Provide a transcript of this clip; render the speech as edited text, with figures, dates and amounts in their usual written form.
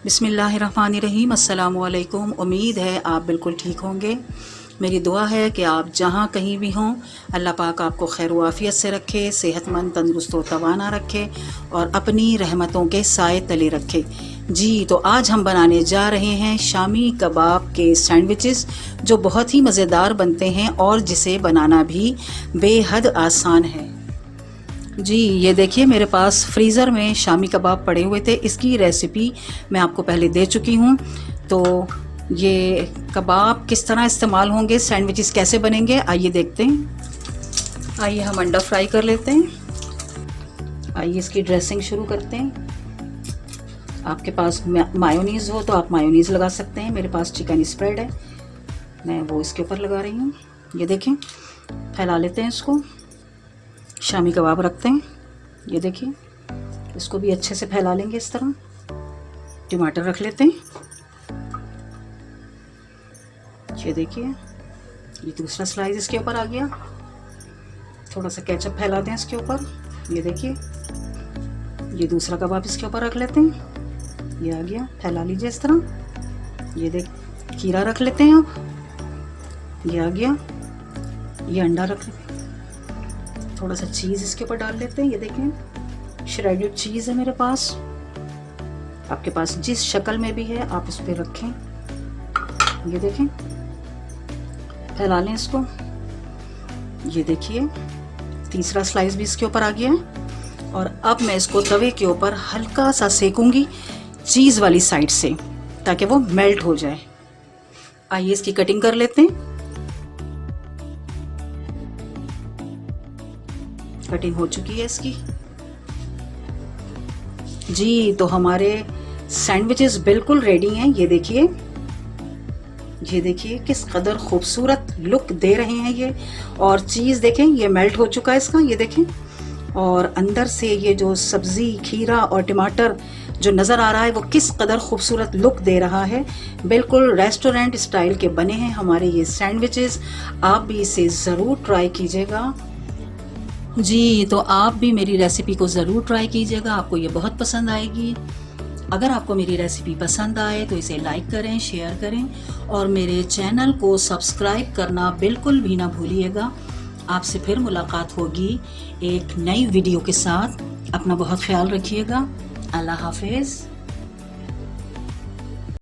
बिस्मिल्लाहिर्रहमानिर्रहीम। अस्सलामुअलैकुम। उम्मीद है आप बिल्कुल ठीक होंगे। मेरी दुआ है कि आप जहाँ कहीं भी हों, अल्लाह पाक आपको खैर व आफ़ियत से रखे, सेहतमंद, तंदुरुस्त व तवाना रखे और अपनी रहमतों के साए तले रखे। जी, तो आज हम बनाने जा रहे हैं शामी कबाब के सैंडविचेस, जो बहुत ही मज़ेदार बनते हैं और जिसे बनाना भी बेहद आसान है। जी, ये देखिए मेरे पास फ्रीज़र में शामी कबाब पड़े हुए थे। इसकी रेसिपी मैं आपको पहले दे चुकी हूँ। तो ये कबाब किस तरह इस्तेमाल होंगे, सैंडविचेस कैसे बनेंगे, आइए देखते हैं। आइए हम अंडा फ्राई कर लेते हैं। आइए इसकी ड्रेसिंग शुरू करते हैं। आपके पास मायोनीज़ हो तो आप मायोनीज़ लगा सकते हैं। मेरे पास चिकन स्प्रेड है, मैं वो इसके ऊपर लगा रही हूँ। ये देखें, फैला लेते हैं इसको। शामी कबाब रखते हैं। ये देखिए, इसको भी अच्छे से फैला लेंगे इस तरह। टमाटर रख लेते हैं। ये देखिए, ये दूसरा स्लाइस इसके ऊपर आ गया। थोड़ा सा केचप फैला दें इसके ऊपर। ये देखिए, ये दूसरा कबाब इसके ऊपर रख लेते हैं। ये आ गया, फैला लीजिए इस तरह। ये देख, खीरा रख लेते हैं आप। ये आ गया। ये अंडा रख लेते हैं। थोड़ा सा चीज़ इसके ऊपर डाल लेते हैं। ये देखें, श्रेडेड चीज़ है मेरे पास। आपके पास जिस शक्ल में भी है आप इस पर रखें। ये देखें, फैला लें इसको। ये देखिए, तीसरा स्लाइस भी इसके ऊपर आ गया है। और अब मैं इसको तवे के ऊपर हल्का सा सेकूंगी चीज़ वाली साइड से, ताकि वो मेल्ट हो जाए। आइए इसकी कटिंग कर लेते हैं। कटिंग हो चुकी है इसकी। जी, तो हमारे सैंडविचेस बिल्कुल रेडी हैं। ये देखिए, ये देखिए किस कदर खूबसूरत लुक दे रहे हैं ये। और चीज़ देखें, ये मेल्ट हो चुका है इसका। ये देखें, और अंदर से ये जो सब्ज़ी, खीरा और टमाटर जो नज़र आ रहा है, वो किस कदर खूबसूरत लुक दे रहा है। बिल्कुल रेस्टोरेंट स्टाइल के बने हैं हमारे ये सैंडविचेस। आप भी इसे ज़रूर ट्राई कीजिएगा। जी, तो आप भी मेरी रेसिपी को ज़रूर ट्राई कीजिएगा, आपको ये बहुत पसंद आएगी। अगर आपको मेरी रेसिपी पसंद आए तो इसे लाइक करें, शेयर करें और मेरे चैनल को सब्सक्राइब करना बिल्कुल भी ना भूलिएगा। आपसे फिर मुलाकात होगी एक नई वीडियो के साथ। अपना बहुत ख्याल रखिएगा। अल्लाह हाफिज़।